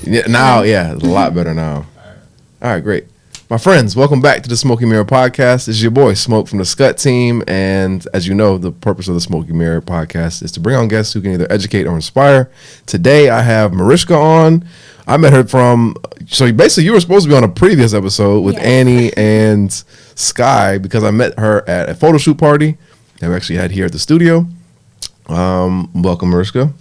Yeah, now, it's a lot better now. All right, great. My friends, welcome back to the Smokey Mirror Podcast. This is your boy, Smoke from the Scut team. And as you know, the purpose of the Smokey Mirror Podcast is to bring on guests who can either educate or inspire. Today, I have Morishka on. I met her so basically you were supposed to be on a previous episode with Annye and Skye because I met her at a photo shoot party that we actually had here at the studio. Welcome, Morishka.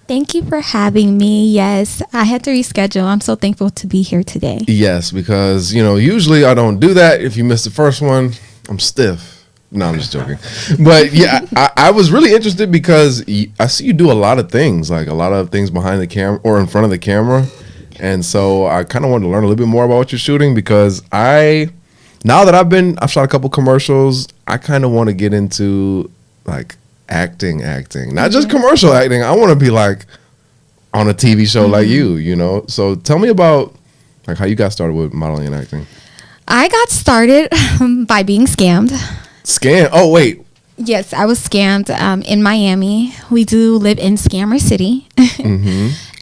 Thank you for having me. Yes, I had to reschedule. I'm so thankful to be here today. Yes, because, usually I don't do that. If you missed the first one, I'm stiff. No, I'm just joking. But yeah, I was really interested because I see you do a lot of things, like a lot of things behind the camera or in front of the camera. And so I kind of wanted to learn a little bit more about what you're shooting because now that I've shot a couple commercials, I kind of want to get into like acting, not just commercial acting. I want to be like on a TV show like you. So tell me about like how you got started with modeling and acting. I got started by being scammed. Scam? Oh, wait. Yes, I was scammed in Miami. We do live in Scammer City.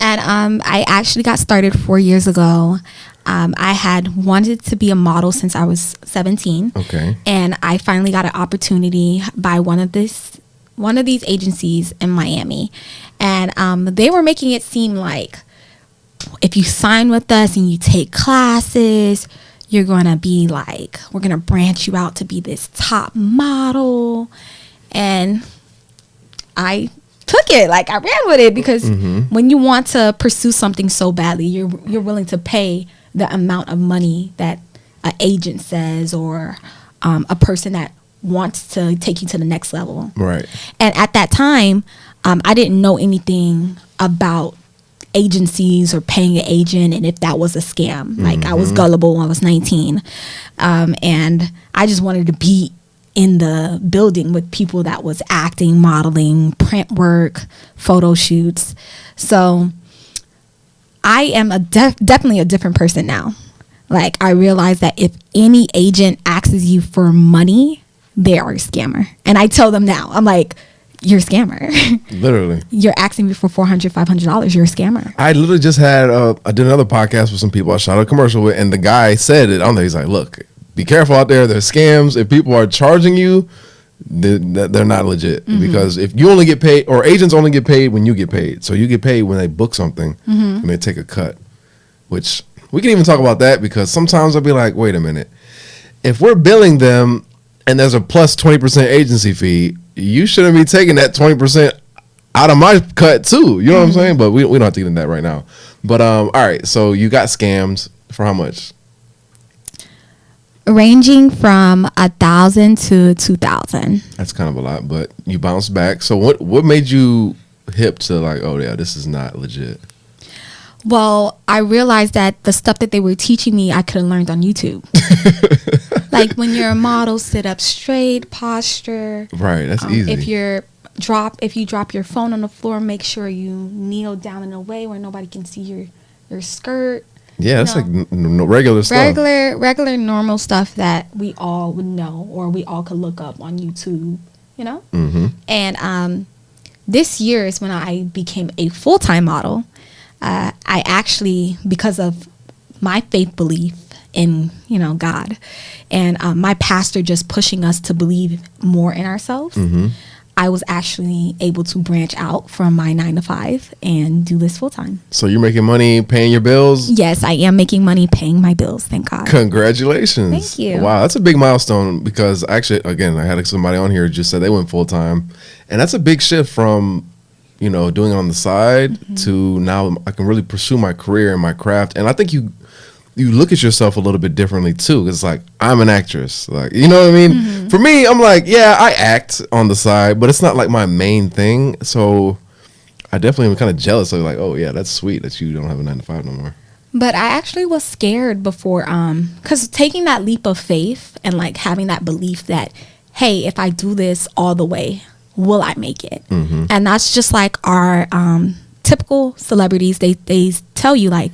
And I actually got started 4 years ago. I had wanted to be a model since I was 17. Okay. And I finally got an opportunity by one of these agencies in Miami. And they were making it seem like if you sign with us and you take classes, you're going to be like, we're going to branch you out to be this top model. And I took it, like I ran with it because when you want to pursue something so badly, you're willing to pay the amount of money that an agent says or a person that wants to take you to the next level. Right. And at that time, I didn't know anything about agencies or paying an agent and if that was a scam. Like I was gullible when I was 19. And I just wanted to be in the building with people that was acting, modeling, print work, photo shoots. So I am definitely a different person now. Like I realize that if any agent asks you for money, they are a scammer. And I tell them now, I'm like, you're a scammer. Literally. You're asking me for $400, $500. You're a scammer. I literally just I did another podcast with some people I shot a commercial with, and the guy said it on there. He's like, look, be careful out there. There's scams. If people are charging you, they're not legit. Because if you only get paid, or agents only get paid when you get paid. So you get paid when they book something and they take a cut, which we can even talk about that because sometimes I'll be like, wait a minute. If we're billing them and there's a plus 20% agency fee, you shouldn't be taking that 20% out of my cut too. You know what I'm saying? But we don't have to get into that right now. But all right, so you got scammed for how much? Ranging from 1,000 to 2,000. That's kind of a lot, but you bounced back. So what made you hip to like, oh yeah, this is not legit? Well, I realized that the stuff that they were teaching me, I could have learned on YouTube. Like when you're a model, sit up straight, posture. Right, that's easy. If you drop your phone on the floor, make sure you kneel down in a way where nobody can see your skirt. Yeah, that's like regular stuff. Regular normal stuff that we all would know or we all could look up on YouTube, And this year is when I became a full-time model. I actually, because of my faith belief in, God, and my pastor just pushing us to believe more in ourselves, I was actually able to branch out from my 9-to-5 and do this full time. So you're making money, paying your bills? Yes, I am making money, paying my bills. Thank God. Congratulations. Thank you. Wow, that's a big milestone because actually, again, I had somebody on here who just said they went full time. And that's a big shift from, doing it on the side to now I can really pursue my career and my craft. And I think you look at yourself a little bit differently too. It's like, I'm an actress. Like, you know what I mean? For me, I'm like, yeah, I act on the side, but it's not like my main thing. So I definitely am kind of jealous of like, oh yeah, that's sweet that you don't have a 9-to-5 no more. But I actually was scared before, because taking that leap of faith and like having that belief that, hey, if I do this all the way, will I make it? And that's just like our typical celebrities. They tell you like,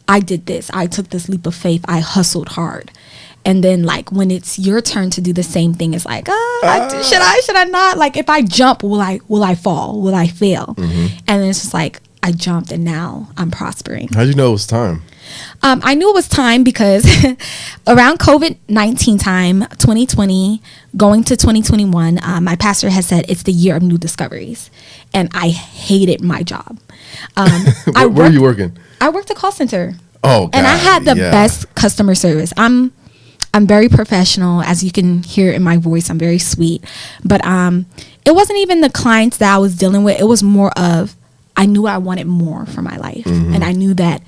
I did this. I took this leap of faith. I hustled hard. And then like when it's your turn to do the same thing, it's like, should I not? Like if I jump, will I fall? Will I fail? And then it's just like, I jumped, and now I'm prospering. How'd you know it was time? I knew it was time because around COVID-19 time, 2020, going to 2021, my pastor has said it's the year of new discoveries. And I hated my job. Where were you working? I worked a call center. Oh, God. And I had the best customer service. I'm very professional. As you can hear in my voice, I'm very sweet. But it wasn't even the clients that I was dealing with. It was more of, I knew I wanted more for my life. Mm-hmm. And I knew that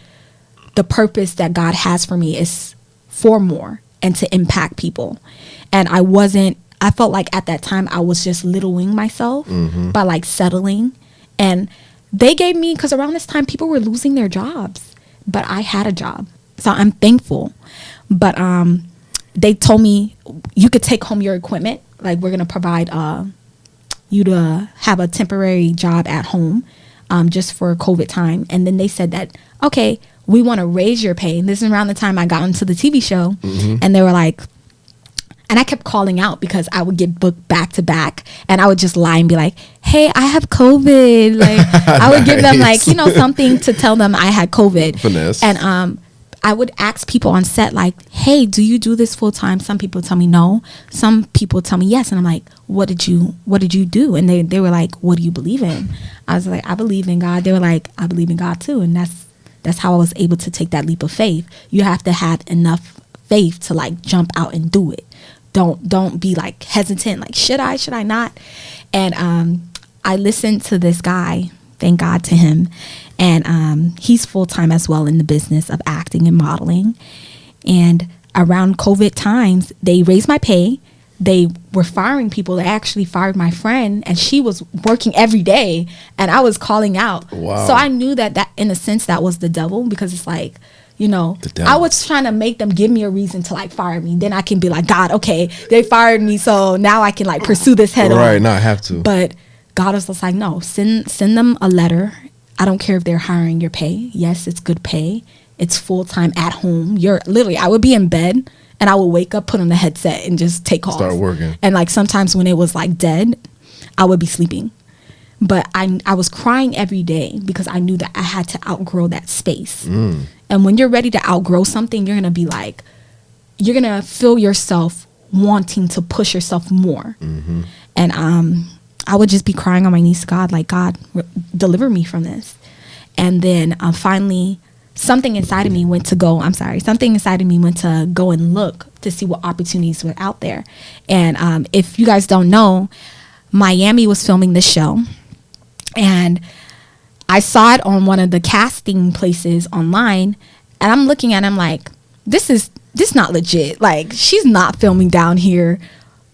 the purpose that God has for me is for more and to impact people. And I felt like at that time I was just littling myself by like settling. And they gave me, because around this time people were losing their jobs, but I had a job. So I'm thankful. But they told me you could take home your equipment. Like, we're going to provide you to have a temporary job at home just for COVID time. And then they said that, okay, we want to raise your pay. And this is around the time I got into the TV show. And they were like, and I kept calling out because I would get booked back to back, and I would just lie and be like, hey, I have COVID. Like, I would give them like, something to tell them I had COVID. Finesse. And I would ask people on set, like, hey, do you do this full time? Some people tell me no. Some people tell me yes. And I'm like, what did you do? And they were like, what do you believe in? I was like, I believe in God. They were like, I believe in God too. And that's how I was able to take that leap of faith. You have to have enough faith to like jump out and do it. Don't be like hesitant, like, should I not? And I listened to this guy, thank God to him. And he's full-time as well in the business of acting and modeling. And around COVID times, they raised my pay. They were firing people. They actually fired my friend, and she was working every day, and I was calling out. Wow. So I knew that in a sense that was the devil, because it's like, I was trying to make them give me a reason to like fire me. Then I can be like, God, okay, they fired me, so now I can like pursue this head on. Right, now I have to. But God was just like, no, send them a letter. I don't care if they're hiring your pay. Yes, it's good pay. It's full-time at home. I would be in bed, and I would wake up, put on the headset, and just take calls. Start working. And like sometimes when it was like dead, I would be sleeping. But I was crying every day because I knew that I had to outgrow that space. And when you're ready to outgrow something, you're going to be like, you're going to feel yourself wanting to push yourself more. And I would just be crying on my knees to God, like, God, deliver me from this. And then finally, something inside of me went to go and look to see what opportunities were out there. And if you guys don't know, Miami was filming this show, and I saw it on one of the casting places online, and I'm looking at it, I'm like, this not legit. Like, she's not filming down here.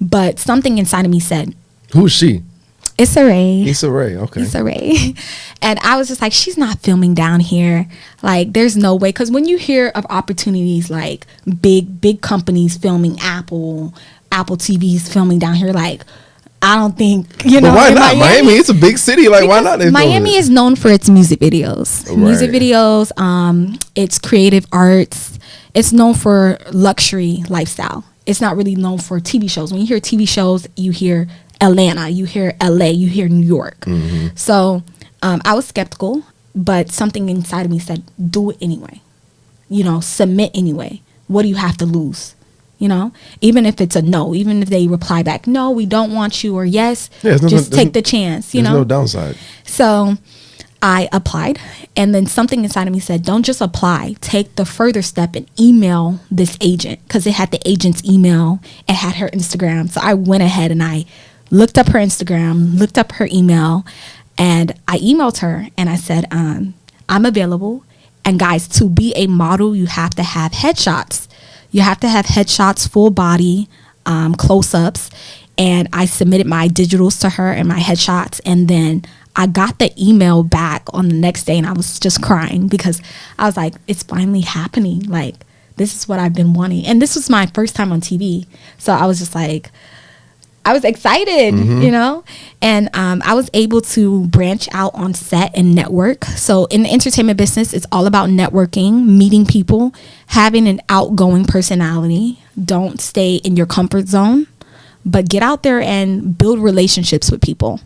But something inside of me said, who is she? Issa Rae. Issa Rae, okay. Issa Rae. And I was just like, she's not filming down here. Like, there's no way. Because when you hear of opportunities like big companies filming, Apple TV's filming down here, like, I don't think, but why not? Miami, it's a big city. Like, why not? Miami is known for its music videos. Right. Music videos, it's creative arts. It's known for luxury lifestyle. It's not really known for TV shows. When you hear TV shows, you hear Atlanta, you hear LA, you hear New York. So I was skeptical, but something inside of me said, do it anyway. Submit anyway. What do you have to lose? Even if it's a no, even if they reply back, no, we don't want you, or yes, just take the chance, There's no downside. So I applied, and then something inside of me said, don't just apply, take the further step and email this agent, because it had the agent's email, it had her Instagram. So I went ahead and I looked up her Instagram, looked up her email, and I emailed her, and I said, I'm available. And guys, to be a model, you have to have headshots. You have to have headshots, full body, close-ups. And I submitted my digitals to her and my headshots. And then I got the email back on the next day, and I was just crying because I was like, it's finally happening. Like, this is what I've been wanting. And this was my first time on TV. So I was just like, I was excited, and I was able to branch out on set and network. So in the entertainment business, it's all about networking, meeting people, having an outgoing personality. Don't stay in your comfort zone, but get out there and build relationships with people.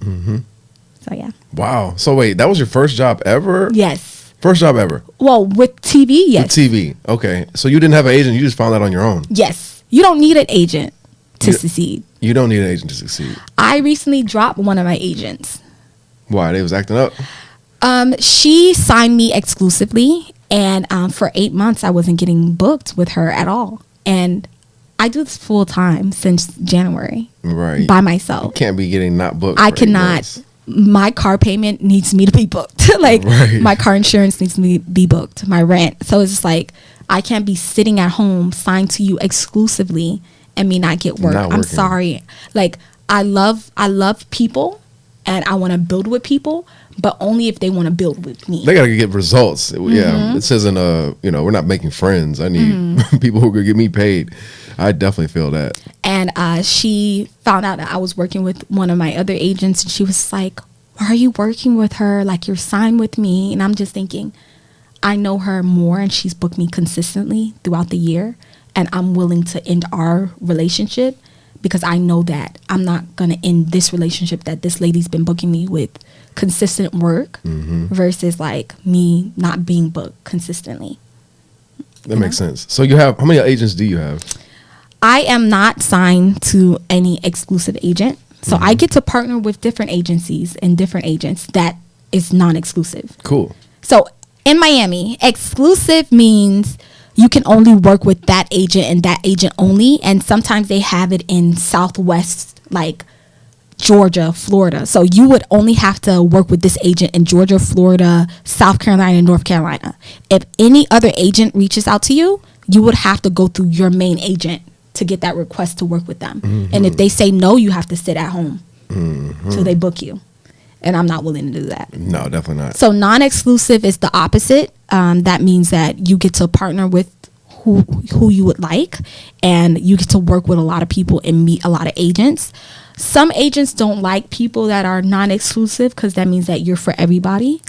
So yeah. Wow. So wait, that was your first job ever? Yes. First job ever? Well, with TV, yes. With TV. Okay. So you didn't have an agent, you just found that on your own? Yes. You don't need an agent to succeed. You don't need an agent to succeed. I recently dropped one of my agents. Why? They was acting up? She signed me exclusively, and for 8 months I wasn't getting booked with her at all. And I do this full time since January. Right. By myself. You can't be getting not booked. I cannot. My car payment needs me to be booked. My car insurance needs me to be booked. My rent. So it's just like, I can't be sitting at home signed to you exclusively and me not get work. I'm sorry. Like, I love people and I want to build with people, but only if they want to build with me. They got to get results. Yeah. This isn't we're not making friends. I need people who could get me paid. I definitely feel that. And she found out that I was working with one of my other agents, and she was like, why are you working with her? Like, you're signed with me. And I'm just thinking, I know her more, and she's booked me consistently throughout the year, and I'm willing to end our relationship because I know that I'm not going to end this relationship that this lady's been booking me with consistent work versus like me not being booked consistently. That makes sense. So you have, how many agents do you have? I am not signed to any exclusive agent. So I get to partner with different agencies and different agents that is non-exclusive. Cool. So in Miami, exclusive means you can only work with that agent and that agent only. And sometimes they have it in Southwest, like Georgia, Florida. So you would only have to work with this agent in Georgia, Florida, South Carolina, and North Carolina. If any other agent reaches out to you, you would have to go through your main agent to get that request to work with them. And if they say no, you have to sit at home till they book you. And I'm not willing to do that. No, definitely not. So non-exclusive is the opposite. That means that you get to partner with who you would like, and you get to work with a lot of people and meet a lot of agents. Some agents don't like people that are non-exclusive because that means that you're for everybody.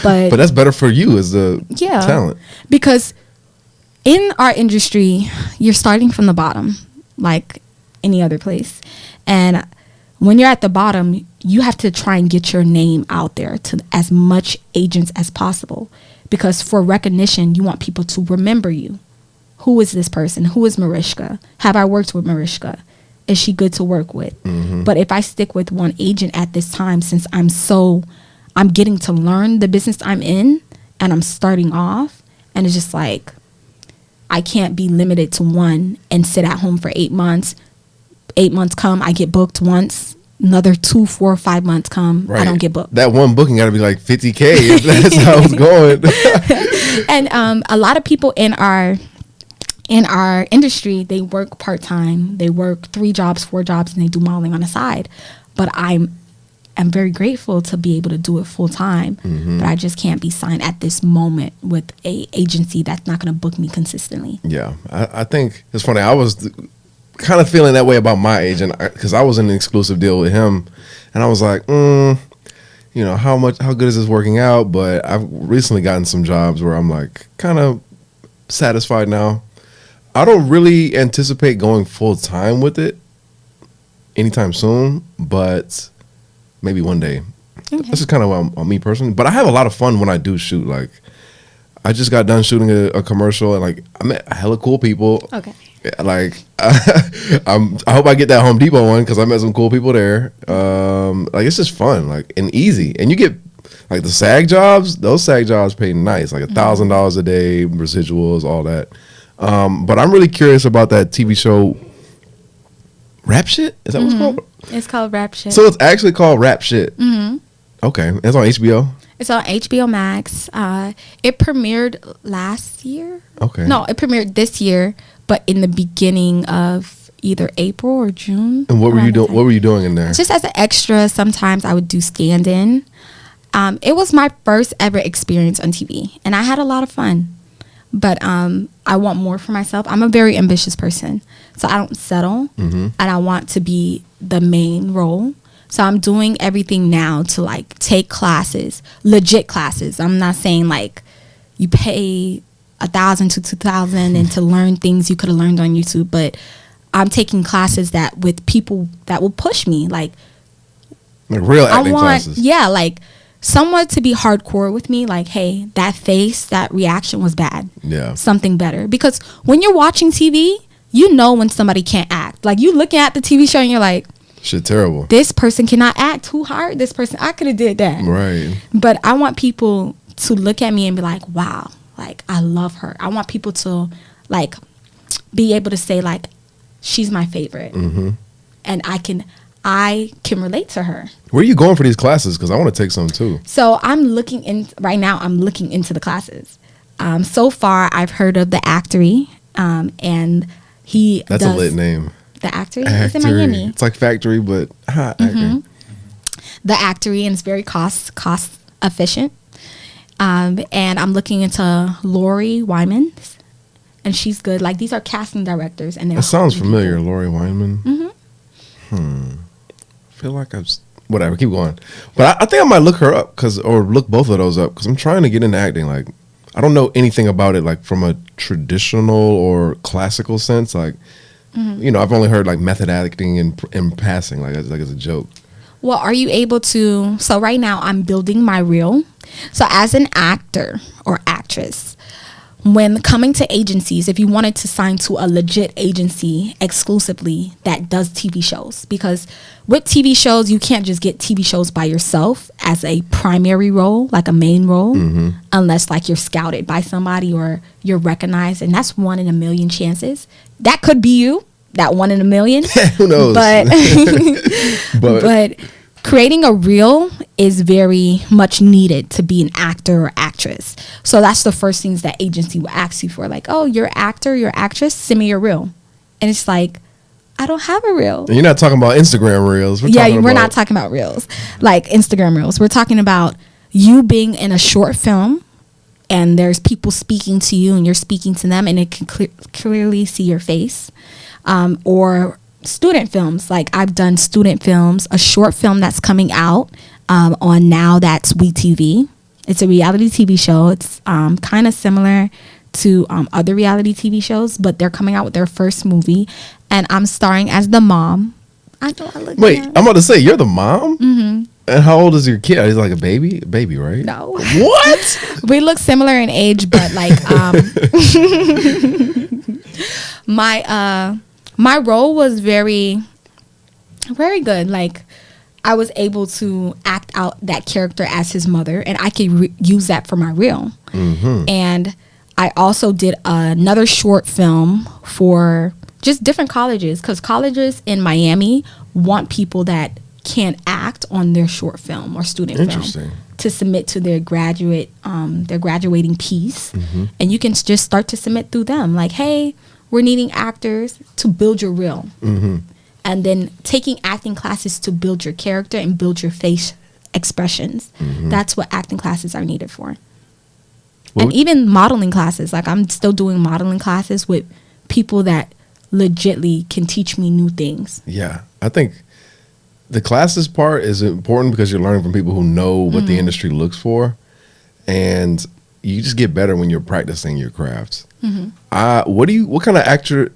But that's better for you as the talent. Because in our industry, you're starting from the bottom, like any other place. And when you're at the bottom, you have to try and get your name out there to as much agents as possible. Because for recognition, you want people to remember you. Who is this person? Who is Morishka? Have I worked with Morishka? Is she good to work with? But if I stick with one agent at this time, since I'm getting to learn the business I'm in and I'm starting off, and it's just like, I can't be limited to one and sit at home for 8 months. 8 months come, I get booked once. Another 2, 4, 5 months come, I don't get booked. That one booking got to be like $50K if that's how it's going. And a lot of people in our industry, they work part-time. They work 3 jobs, 4 jobs, and they do modeling on the side. But I'm very grateful to be able to do it full-time. But I just can't be signed at this moment with a agency that's not going to book me consistently. Yeah, I think it's funny. I was kind of feeling that way about my agent because I was in an exclusive deal with him, and I was like, how good is this working out? But I've recently gotten some jobs where I'm like kind of satisfied now. I don't really anticipate going full time with it anytime soon, but maybe one day. Okay. This is kind of on me personally, but I have a lot of fun when I do shoot. Like, I just got done shooting a commercial, and like I met hella cool people. Okay. Like, I hope I get that Home Depot one because I met some cool people there. Like, it's just fun, like, and easy. And you get like the SAG jobs. Those SAG jobs pay nice, like $1,000 a day, residuals, all that. But I'm really curious about that TV show, Rap Shit. Is that what it's called? It's called Rap Shit. So it's actually called Rap Shit. Okay, it's on HBO. It's on HBO Max. It premiered last year. Okay. No, it premiered this year, but in the beginning of either April or June. And what were you doing? What were you doing in there? Just as an extra, sometimes I would do stand-in. It was my first ever experience on TV, and I had a lot of fun. But I want more for myself. I'm a very ambitious person, so I don't settle, and I want to be the main role. So I'm doing everything now to like take classes, legit classes. I'm not saying like you pay $1,000 to $2,000 and to learn things you could have learned on YouTube, but I'm taking classes that with people that will push me. Like, Like real acting classes. Yeah, like someone to be hardcore with me, like, hey, that face, that reaction was bad. Yeah. Something better. Because when you're watching TV, you know when somebody can't act. Like, you looking at the TV show and you're like, shit terrible. This person cannot act. Who hired this person? I could have did that. Right. But I want people to look at me and be like, wow, like, I love her. I want people to, like, be able to say, like, she's my favorite. Mm-hmm. And I can relate to her. Where are you going for these classes? Because I want to take some too. So I'm looking into the classes. So far, I've heard of the Actory, and That's a lit name. The Actory is in Miami. It's like factory, but The Actory, and it's very cost efficient. And I'm looking into Lori Wyman's, and she's good. Like, these are casting directors, and that sounds familiar. Lori Wyman. I feel like whatever. Keep going. But I think I might look her up or look both of those up because I'm trying to get into acting. Like, I don't know anything about it, like from a traditional or classical sense. Like, you know, I've only heard like method acting in passing, like as a joke. Well, are you able to? So right now I'm building my reel. So as an actor or actress, when coming to agencies, if you wanted to sign to a legit agency exclusively that does TV shows, because with TV shows, you can't just get TV shows by yourself as a primary role, like a main role, unless like you're scouted by somebody or you're recognized. And that's 1 in a million chances. That could be you, that 1 in a million. Who knows? But creating a reel is very much needed to be an actor or actress. So that's the first things that agency will ask you for. Like, oh, you're an actor, you're an actress, send me your reel. And it's like, I don't have a reel. And you're not talking about Instagram reels. We're not talking about reels, like Instagram reels. We're talking about you being in a short film and there's people speaking to you and you're speaking to them and it can clearly see your face. Or student films, like I've done student films, a short film that's coming out on Now That's WeTV. It's a reality TV show. It's kind of similar to other reality TV shows, but they're coming out with their first movie, and I'm starring as the mom. I know I look. Wait, young. I'm about to say you're the mom. Mm-hmm. And how old is your kid? He's like a baby, right? No. What? We look similar in age, but like my role was very, very good. Like, I was able to act out that character as his mother, and I could use that for my reel. Mm-hmm. And I also did another short film for just different colleges, because colleges in Miami want people that can act on their short film or student film to submit to their graduating piece. Mm-hmm. And you can just start to submit through them. Like, hey, we're needing actors to build your reel. Mm-hmm. And then taking acting classes to build your character and build your face expressions. Mm-hmm. That's what acting classes are needed for. And even modeling classes. Like, I'm still doing modeling classes with people that legitly can teach me new things. Yeah. I think the classes part is important because you're learning from people who know what the industry looks for. And you just get better when you're practicing your crafts. Mm-hmm. What kind of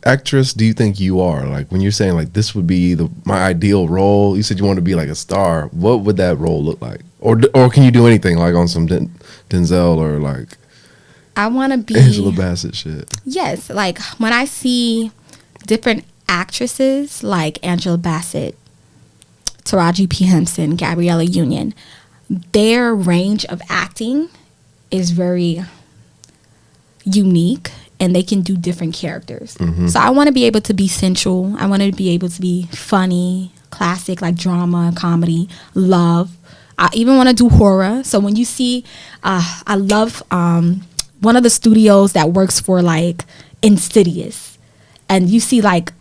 actress do you think you are? Like, when you're saying like this would be my ideal role, you said you want to be like a star. What would that role look like? Or can you do anything like on some Denzel or like I want to be Angela Bassett shit? Yes, like when I see different actresses like Angela Bassett, Taraji P. Henson, Gabriella Union, their range of acting is very unique and they can do different characters. Mm-hmm. So I want to be able to be sensual. I want to be able to be funny, classic, like drama, comedy, love. I even want to do horror. So when you see, I love one of the studios that works for like Insidious, and you see like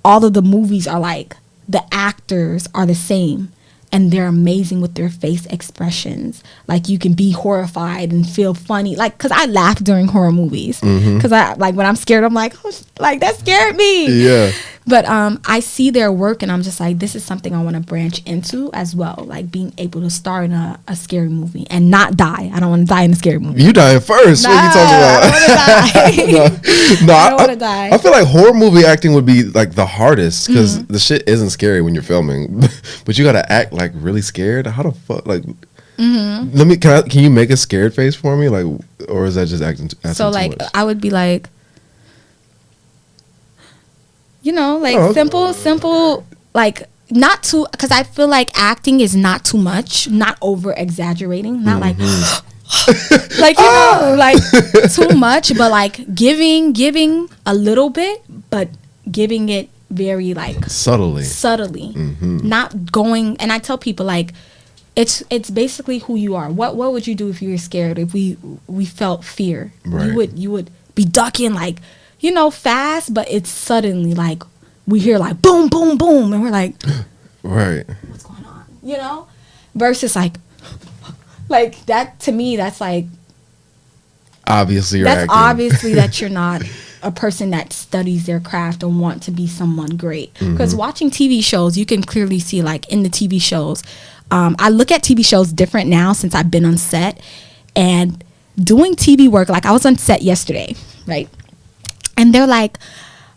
all of the movies are like the actors are the same. And they're amazing with their face expressions. Like, you can be horrified and feel funny. Like, because I laugh during horror movies. Because I like when I'm scared, I'm like, oh, like that scared me. Yeah. But I see their work and I'm just like, this is something I want to branch into as well. Like being able to star in a scary movie and not die. I don't want to die in a scary movie. You dying first. Nah, what are you talking about? I don't want to die. I feel like horror movie acting would be like the hardest because the shit isn't scary when you're filming, but you got to act like really scared. How the fuck? Like, can you make a scared face for me? Like, or is that just acting? So like, I would be like, simple, like not too, because I feel like acting is not too much, not over exaggerating, not like, like, like too much, but like giving a little bit, but giving it very like subtly, not going. And I tell people like, it's basically who you are. What would you do if you were scared? If we felt fear, right. you would be ducking like, fast, but it's suddenly like we hear like boom, boom, boom, and we're like, right, what's going on? Versus like that to me, that's like obviously you're that's acting. Obviously that you're not a person that studies their craft and want to be someone great. Because watching TV shows, you can clearly see like in the TV shows. I look at TV shows different now since I've been on set and doing TV work. Like I was on set yesterday, right? And they're like,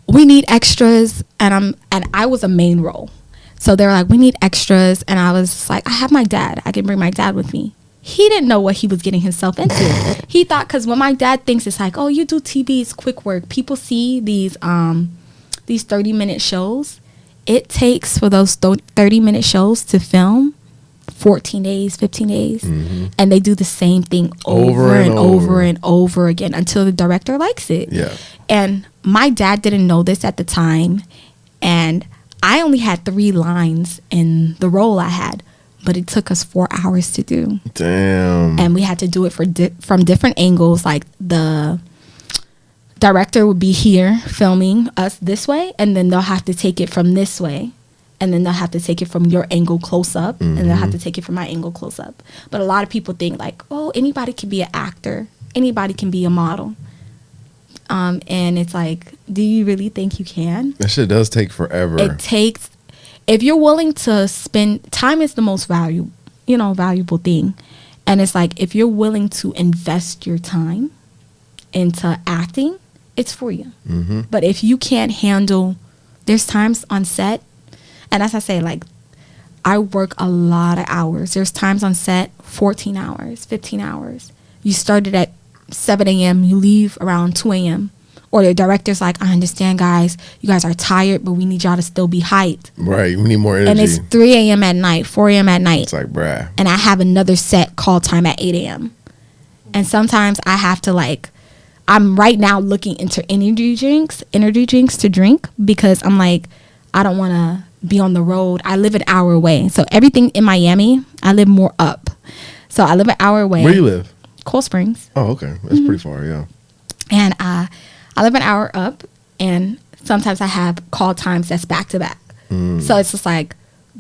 we need extras, and I was a main role. So they're like, we need extras, and I was like, I have my dad. I can bring my dad with me. He didn't know what he was getting himself into. He thought, because when my dad thinks it's like, oh, you do TV, it's quick work. People see these 30-minute shows. It takes for those 30-minute shows to film 14 days, 15 days, and they do the same thing over and over and over again until the director likes it. Yeah. And my dad didn't know this at the time, and I only had 3 lines in the role I had, but it took us 4 hours to do. Damn. And we had to do it from different angles. Like the director would be here filming us this way, and then they'll have to take it from this way. And then they'll have to take it from your angle close up, and they'll have to take it from my angle close up. But a lot of people think like, oh, anybody can be an actor. Anybody can be a model. And it's like, do you really think you can? That shit does take forever. It takes, if you're willing to spend, time is the most valuable thing. And it's like, if you're willing to invest your time into acting, it's for you. But if you can't handle, there's times on set, and as I say, like, I work a lot of hours. There's times on set, 14 hours, 15 hours. You started at 7 a.m., you leave around 2 a.m. Or the director's like, I understand, guys. You guys are tired, but we need y'all to still be hyped. Right, we need more energy. And it's 3 a.m. at night, 4 a.m. at night. It's like, bruh. And I have another set call time at 8 a.m. And sometimes I have to like, I'm right now looking into energy drinks to drink because I'm like, I don't want to be on the road. I live an hour away. So everything in Miami, I live more up. So I live an hour away. Where you live? Cold Springs. Oh, okay. That's pretty far, yeah. And I live an hour up, and sometimes I have call times that's back to back. So it's just like,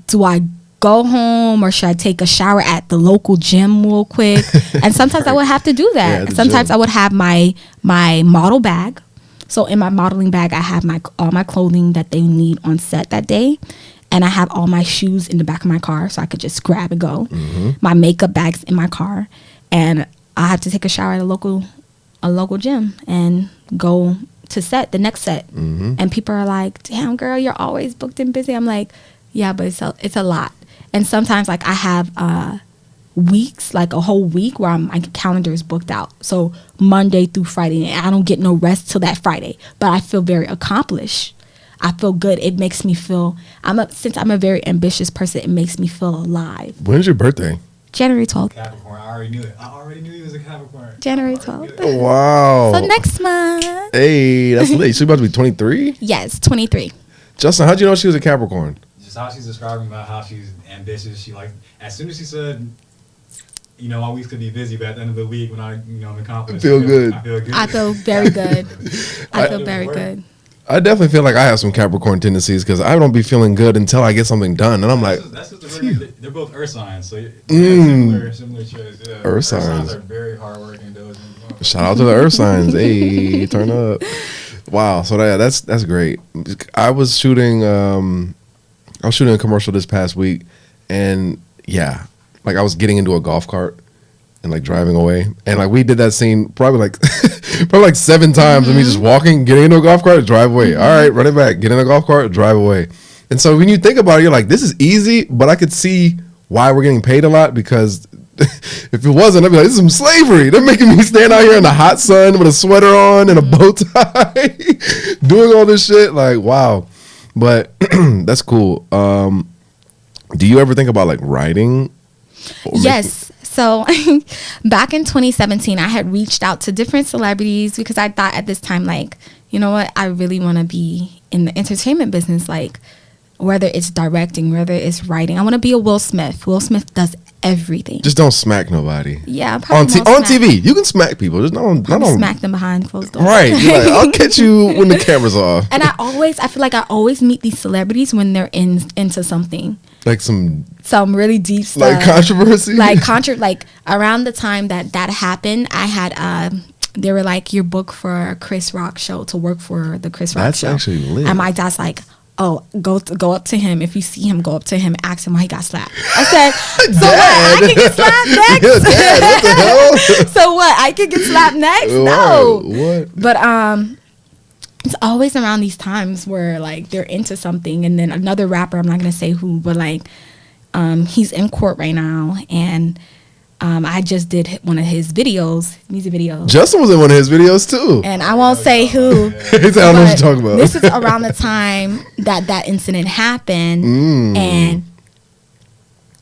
do I go home or should I take a shower at the local gym real quick? And sometimes I would have to do that. Yeah, sometimes I would have my model bag. So in my modeling bag, I have all my clothing that they need on set that day. And I have all my shoes in the back of my car so I could just grab and go. My makeup bag's in my car. And I have to take a shower at a local gym and go to set, the next set. And people are like, damn, girl, you're always booked and busy. I'm like, yeah, but it's a lot. And sometimes like I have weeks, like a whole week where my calendar is booked out. So Monday through Friday, and I don't get no rest till that Friday. But I feel very accomplished. I feel good. It makes me feel, since I'm a very ambitious person, it makes me feel alive. When's your birthday? January 12th. Capricorn. I already knew it. I already knew he was a Capricorn. January 12th. Oh, wow. So next month. Hey, that's late. She's about to be 23? Yes, 23. Justin, how'd you know she was a Capricorn? Just how she's describing about how she's ambitious. She like, as soon as she said, my weeks could be busy, but at the end of the week when I'm accomplished, I feel good. I feel very good. I feel very good. I definitely feel like I have some Capricorn tendencies because I don't be feeling good until I get something done. And I'm like, that's just they're both earth signs. So similar traits. Yeah. Earth signs are very hardworking. Shout out to the earth signs. Hey, turn up. Wow. So that's great. I was shooting a commercial this past week, and yeah, like I was getting into a golf cart and like driving away, and like we did that scene probably like 7 times of me just walking, getting into a golf cart, drive away. All right, run it back, get in a golf cart, drive away. And so when you think about it, you're like, this is easy, but I could see why we're getting paid a lot, because if it wasn't, I'd be like, this is some slavery. They're making me stand out here in the hot sun with a sweater on and a bow tie, doing all this shit. Like, wow. But that's cool. Do you ever think about like writing? Yes. So back in 2017, I had reached out to different celebrities because I thought at this time, like, you know what, I really want to be in the entertainment business, like whether it's directing, whether it's writing. I want to be a Will Smith. Will Smith does everything. Just don't smack nobody. Yeah, on TV. You can smack people. Just not smack them behind closed doors. Right. You're like, I'll catch you when the camera's off. And I feel like I always meet these celebrities when they're into something. Like some really deep stuff. Like controversy? Like around the time that happened, I had they were like, you're booked for a Chris Rock show to work for the Chris Rock show. That's actually lit. And my dad's like, oh, go up to him. If you see him, go up to him, ask him why he got slapped. I said, so what? I can get slapped next? Yeah, Dad, what the hell? So what? I can get slapped next? No. What? But it's always around these times where like they're into something, and then another rapper, I'm not gonna say who, but like he's in court right now, and I just did one of his music videos. Justin was in one of his videos too. And I won't say who. I don't know what you're talking about. This is around the time that incident happened. And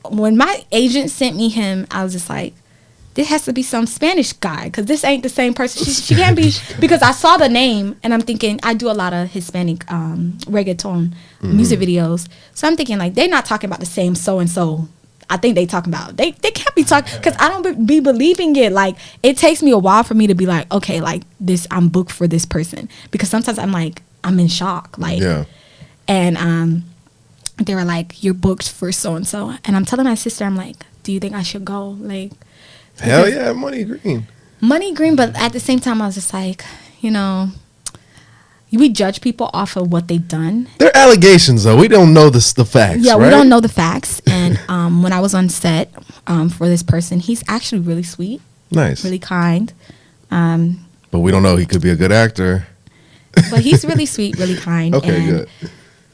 when my agent sent me him, I was just like, this has to be some Spanish guy, because this ain't the same person. She can't be, because I saw the name and I'm thinking, I do a lot of Hispanic reggaeton music videos. So I'm thinking like, they're not talking about the same so-and-so. I think they talking about, they can't be talking, because I don't be believing it. Like, it takes me a while for me to be like, okay, like this, I'm booked for this person, because sometimes I'm like, I'm in shock. Like, yeah. And they were like, you're booked for so-and-so. And I'm telling my sister, I'm like, do you think I should go? Like, hell yeah, money green. Money green, but at the same time, I was just like, you know, we judge people off of what they've done. They're allegations, though. We don't know the facts. Yeah, right? We don't know the facts. And when I was on set for this person, he's actually really sweet. Nice. Really kind. But we don't know. He could be a good actor. But he's really sweet, really kind. Okay, and good.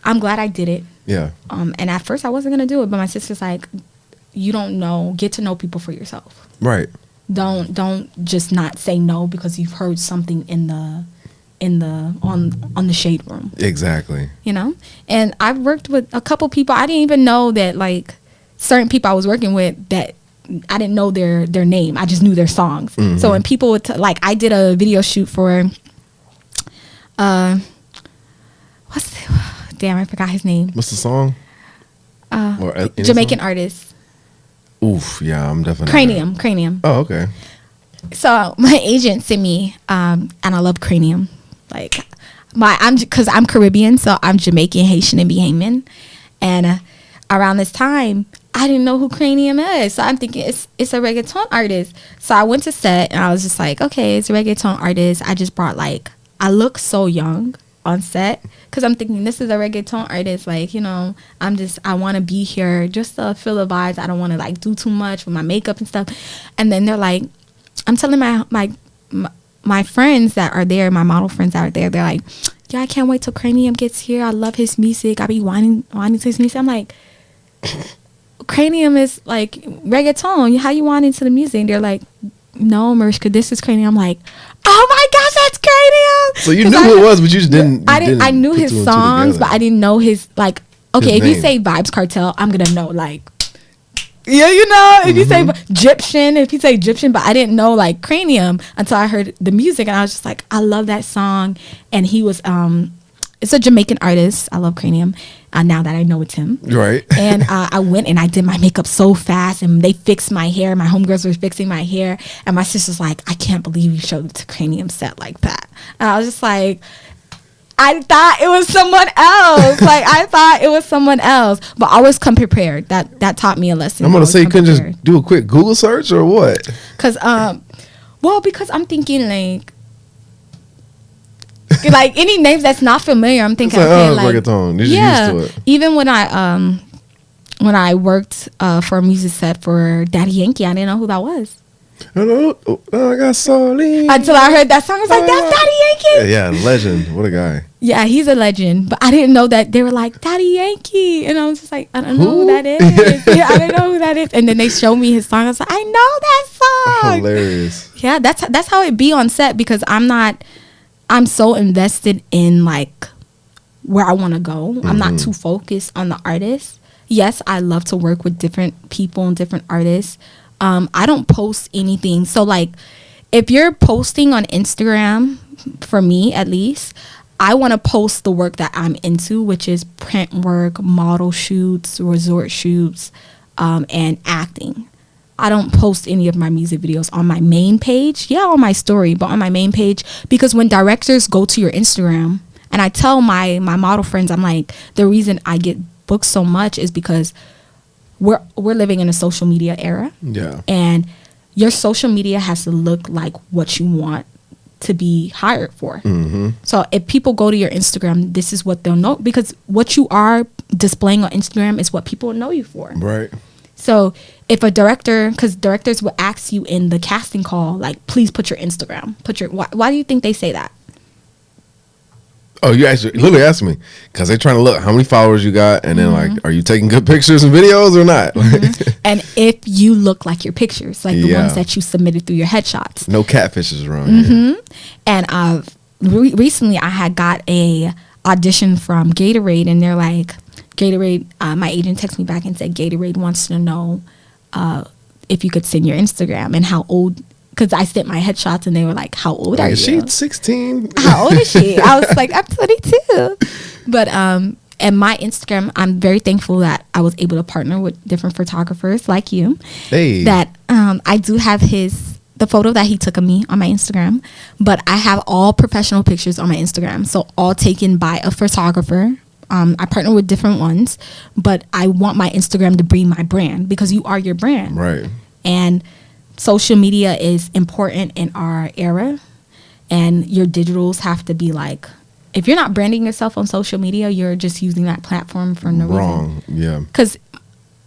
I'm glad I did it. Yeah. And at first, I wasn't going to do it. But my sister's like, you don't know. Get to know people for yourself. Right. Don't just not say no because you've heard something on the shade room. Exactly. You know? And I've worked with a couple people. I didn't even know that, like, certain people I was working with, that I didn't know their name. I just knew their songs. Mm-hmm. So when people would like, I did a video shoot for I forgot his name. What's the song? Jamaican artist. Oof, yeah, I'm definitely Cranium. Oh, okay. So my agent sent me, and I love Cranium. Like, because I'm Caribbean, so I'm Jamaican, Haitian, and Bahamian. And around this time, I didn't know who Cranium is, so I'm thinking it's a reggaeton artist. So I went to set, and I was just like, okay, it's a reggaeton artist. I just brought, like, I look so young on set, because I'm thinking this is a reggaeton artist, like, you know, I want to be here just to feel the vibes. I don't want to like do too much with my makeup and stuff. And then they're like, I'm telling my friends that are there, my model friends that are there, they're like, yeah, I can't wait till Cranium gets here. I love his music. I be wanting to his music. I'm like, Cranium is like reggaeton. How you want into the music? And they're like, no, Morishka, this is Cranium. I'm like, oh my gosh, that's Cranium. So you knew who it was, but you just didn't. I knew his songs, but I didn't know his, like, okay, if you say Vibes Cartel, I'm gonna know, like, yeah, you know, if you say Egyptian, but I didn't know like Cranium until I heard the music, and I was just like, I love that song. And he was it's a Jamaican artist. I love Cranium. Now that I know it's him. Right. And I went and I did my makeup so fast, and they fixed my hair. My homegirls were fixing my hair. And my sister's like, I can't believe you showed it to Cranium set like that. And I was just like, I thought it was someone else. But always come prepared. That taught me a lesson. I'm going to say, you couldn't just do a quick Google search or what? Because I'm thinking like, like any names that's not familiar, I'm thinking, It's okay, like reggaeton. You're just used to it. Even when I worked for a music set for Daddy Yankee, I didn't know who that was. Oh, I got Solly. Until I heard that song, I was like, that's Daddy Yankee. Yeah, legend. What a guy. Yeah, he's a legend. But I didn't know that they were like, Daddy Yankee. And I was just like, I don't know who that is. Yeah, I don't know who that is. And then they showed me his song. I was like, I know that song. Hilarious. Yeah, that's how it be on set, because I'm so invested in like where I want to go. I'm not too focused on the artist. Yes, I love to work with different people and different artists. I don't post anything. So like if you're posting on Instagram, for me at least, I want to post the work that I'm into, which is print work, model shoots, resort shoots, and acting. I don't post any of my music videos on my main page. Yeah, on my story, but on my main page, because when directors go to your Instagram, and I tell my model friends, I'm like, the reason I get booked so much is because we're living in a social media era. Yeah. And your social media has to look like what you want to be hired for. Mm-hmm. So if people go to your Instagram, this is what they'll know, because what you are displaying on Instagram is what people know you for. Right. So if a director, because directors will ask you in the casting call, like, please put your Instagram, why do you think they say that? Oh, you actually literally asked me, because they're trying to look how many followers you got, and then like, are you taking good pictures and videos or not? And if you look like your pictures, like the ones that you submitted through your headshots. No catfishes around here. And recently I had got a audition from Gatorade, and they're like, Gatorade, my agent texted me back and said, Gatorade wants to know if you could send your Instagram and how old, because I sent my headshots and they were like, how old are you? She's 16. How old is she? I was like, I'm 22. But and my Instagram, I'm very thankful that I was able to partner with different photographers like you. Hey. That I do have the photo that he took of me on my Instagram, but I have all professional pictures on my Instagram. So all taken by a photographer. I partner with different ones, but I want my Instagram to be my brand, because you are your brand. Right. And social media is important in our era, and your digitals have to be like, if you're not branding yourself on social media, you're just using that platform for no reason. Wrong. Yeah. Because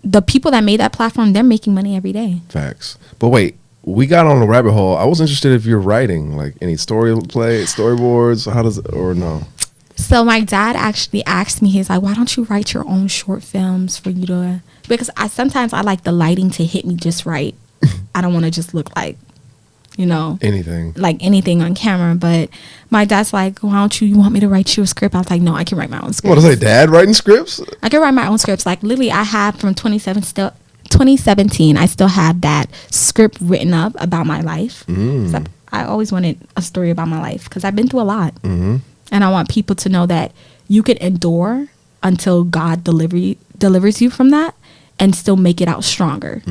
the people that made that platform, they're making money every day. Facts. But wait, we got on the rabbit hole. I was interested if you're writing like any storyboards. How does it, or no? So my dad actually asked me, he's like, why don't you write your own short films for you to, because sometimes I like the lighting to hit me just right. I don't want to just look like, anything on camera. But my dad's like, why don't you want me to write you a script? I was like, no, I can write my own script. What is that, dad writing scripts? I can write my own scripts. Like literally I have from 2017, I still have that script written up about my life. So I always wanted a story about my life, because I've been through a lot. And I want people to know that you can endure until God delivers you from that, and still make it out stronger.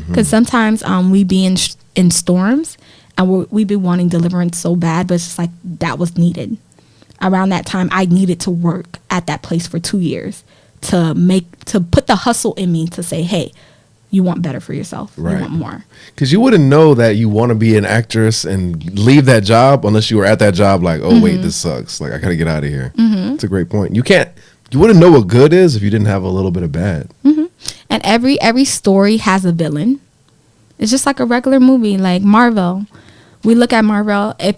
Because sometimes we be in storms, and we be wanting deliverance so bad, but it's just like that was needed. Around that time, I needed to work at that place for 2 years to put the hustle in me to say, hey, you want better for yourself. Right. You want more. Because you wouldn't know that you want to be an actress and leave that job unless you were at that job like, oh, wait, this sucks. Like, I got to get out of here. It's a great point. You wouldn't know what good is if you didn't have a little bit of bad. And every story has a villain. It's just like a regular movie, like Marvel. We look at Marvel. If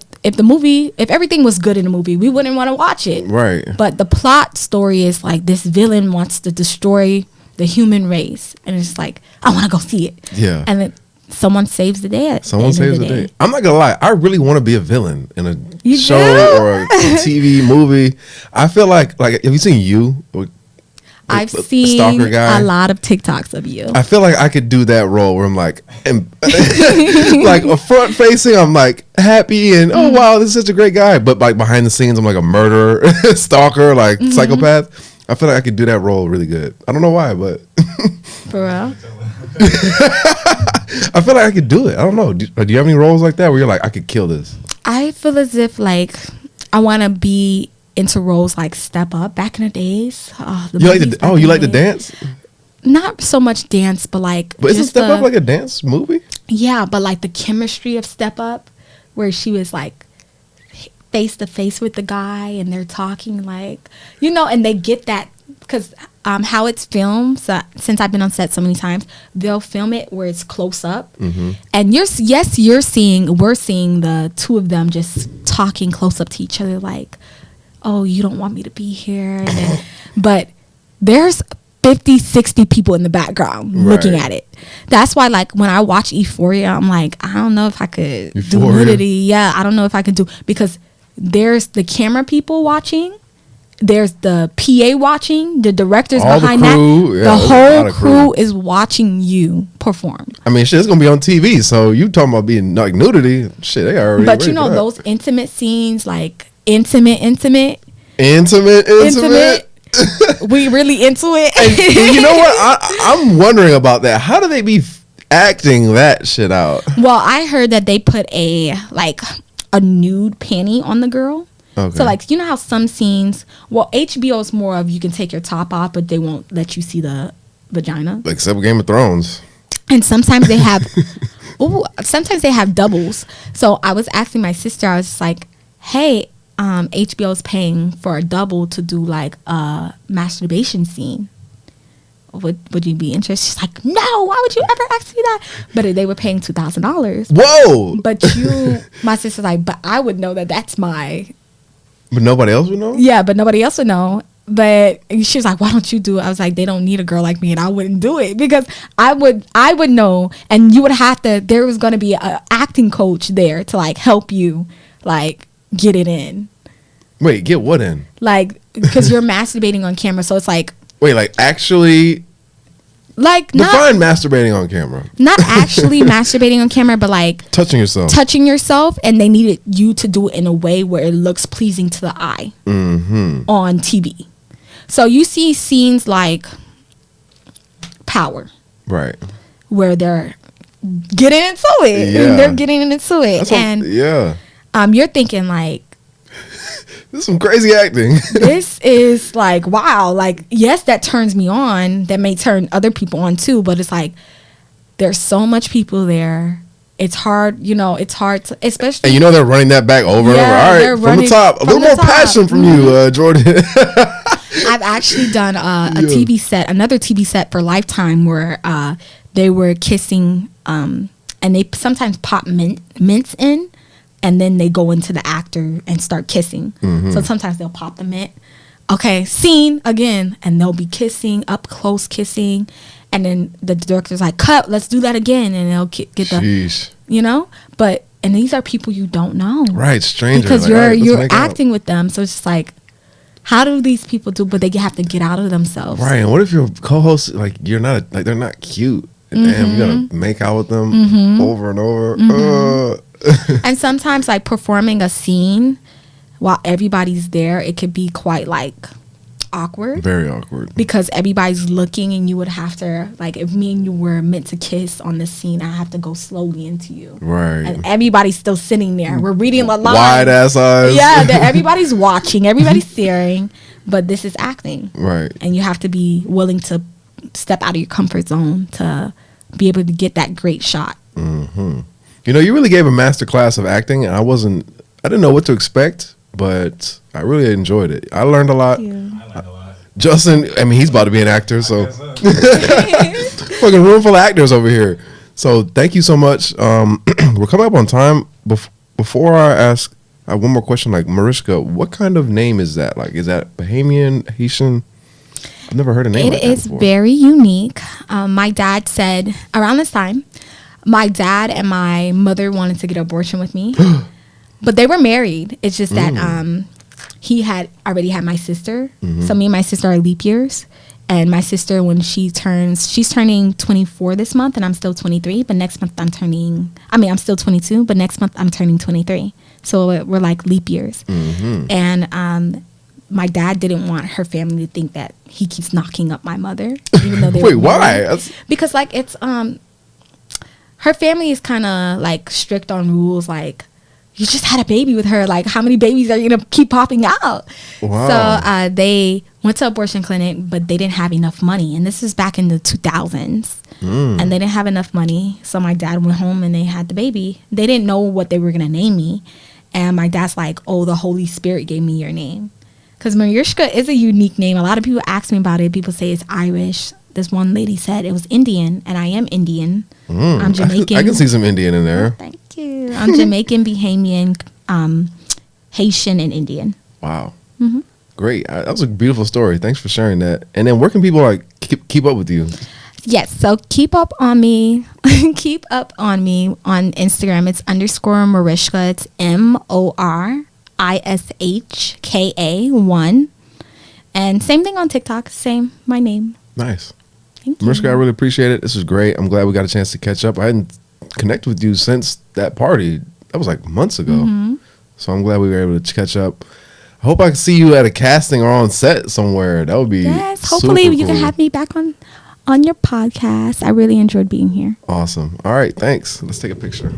everything was good in the movie, we wouldn't want to watch it. Right. But the plot story is like this villain wants to destroy the human race, and it's like, I want to go see it. Yeah. And then someone saves the day. Someone saves the day. I'm not gonna lie, I really want to be a villain in a show or a TV movie. I feel like have you seen You? I've seen stalker guy. A lot of TikToks of You. I feel like I could do that role where I'm like, like a front facing, I'm like happy and oh wow, this is such a great guy. But like behind the scenes, I'm like a murderer, stalker, like psychopath. I feel like I could do that role really good. I don't know why, but for real. I feel like I could do it. I don't know. Do you have any roles like that where you're like, I could kill this? I feel as if like I want to be into roles like Step Up back in the days. You like to dance? Not so much dance, but like. But isn't Step Up like a dance movie? Yeah, but like the chemistry of Step Up, where she was like face to face with the guy and they're talking like, you know, and they get that because how it's filmed, so, since I've been on set so many times, they'll film it where it's close up. And we're seeing the two of them just talking close up to each other like, oh, you don't want me to be here. And then, but there's 50, 60 people in the background looking at it. That's why, like, when I watch Euphoria, I'm like, I don't know if I could do nudity. Yeah, I don't know if I could do, because there's the camera people watching, there's the PA watching, the directors all behind the crew, that. The whole crew is watching you perform. I mean, shit, it's going to be on TV. So you talking about being like nudity. Shit, they already. But you know, those intimate scenes, like intimate. We really into it. And you know what? I'm wondering about that. How do they be acting that shit out? Well, I heard that they put a nude panty on the girl. Okay. So, like, you know how some scenes, well, HBO is more of you can take your top off, but they won't let you see the vagina. Like, except Game of Thrones. And sometimes they have, sometimes they have doubles. So I was asking my sister, I was just like, hey, HBO is paying for a double to do like a masturbation scene. Would you be interested? She's like, no, why would you ever ask me that? But they were paying $2,000. Whoa! But my sister's like, but I would know that that's my. But nobody else would know? Yeah, but nobody else would know. But she was like, why don't you do it? I was like, they don't need a girl like me, and I wouldn't do it because I would know, and you would have to, there was going to be an acting coach there to like help you like get it in. Wait, get what in? Like, because you're masturbating on camera, so it's like. Wait, like actually. Like define masturbating on camera. Not actually masturbating on camera, but like touching yourself, and they needed you to do it in a way where it looks pleasing to the eye on TV. So you see scenes like Power, right, where they're getting into it, and they're getting into it, you're thinking like. This is some crazy acting. This is like, wow. Like, yes, that turns me on. That may turn other people on too. But it's like, there's so much people there. It's hard, it's hard to, especially. And they're running that back over and over. All right, from the top. A little more passion from you, Jordan. I've actually done TV set, another TV set for Lifetime where they were kissing and they sometimes pop mints in. And then they go into the actor and start kissing. So sometimes they'll pop the mint. Okay, scene again. And they'll be kissing, up close kissing. And then the director's like, cut, let's do that again. And they'll get the, But, and these are people you don't know. Right, strangers. Because you're acting with them. So it's just like, how do these people do, but they have to get out of themselves. Right, and what if your co-host, like, they're not cute. Damn, you gotta make out with them over and over. And sometimes like performing a scene while everybody's there, it could be quite like awkward. Very awkward. Because everybody's looking and you would have to, like, if me and you were meant to kiss on this scene, I have to go slowly into you. Right. And everybody's still sitting there. We're reading the line. Wide ass eyes. Yeah, everybody's watching, everybody's staring, but this is acting. Right. And you have to be willing to step out of your comfort zone to be able to get that great shot. You really gave a master class of acting, and I didn't know what to expect, but I really enjoyed it. I learned a lot. I learned a lot. Justin, I mean, he's about to be an actor, so. Fucking room full of actors over here. So thank you so much. We're coming up on time. Before I ask, I have one more question. Like, Morishka, what kind of name is that? Like, is that Bahamian, Haitian? I've never heard a name like that before. It is very unique. My dad said, around this time, my dad and my mother wanted to get an abortion with me, but they were married. It's just that he had already had my sister. So me and my sister are leap years. And my sister, when she's turning 24 this month, and I'm still 23. But next month I'm still 22, but next month I'm turning 23. So we're like leap years. And my dad didn't want her family to think that he keeps knocking up my mother, even though they wait, why? Because like it's her family is kind of like strict on rules. Like, you just had a baby with her. Like, how many babies are you gonna keep popping out? Wow. So they went to abortion clinic, but they didn't have enough money. And this is back in the 2000s. And they didn't have enough money. So my dad went home and they had the baby. They didn't know what they were gonna name me. And my dad's like, oh, the Holy Spirit gave me your name. Because Morishka is a unique name. A lot of people ask me about it. People say it's Irish. This one lady said it was Indian, and I am Indian. I'm Jamaican. I can see some Indian in there. Oh, thank you. I'm Jamaican, Bahamian, Haitian, and Indian. Wow. Great. That was a beautiful story. Thanks for sharing that. And then where can people like keep up with you? Yes, so keep up on me. Keep up on me on Instagram. It's _Morishka. It's MORISHKA1. And same thing on TikTok. Same, my name. Nice. Thank you. Morishka, I really appreciate it. This was great. I'm glad we got a chance to catch up. I hadn't connected with you since that party. That was like months ago. So I'm glad we were able to catch up. I hope I can see you at a casting or on set somewhere. That would be hopefully super you can cool. have me back on your podcast. I really enjoyed being here. Awesome. All right, thanks. Let's take a picture.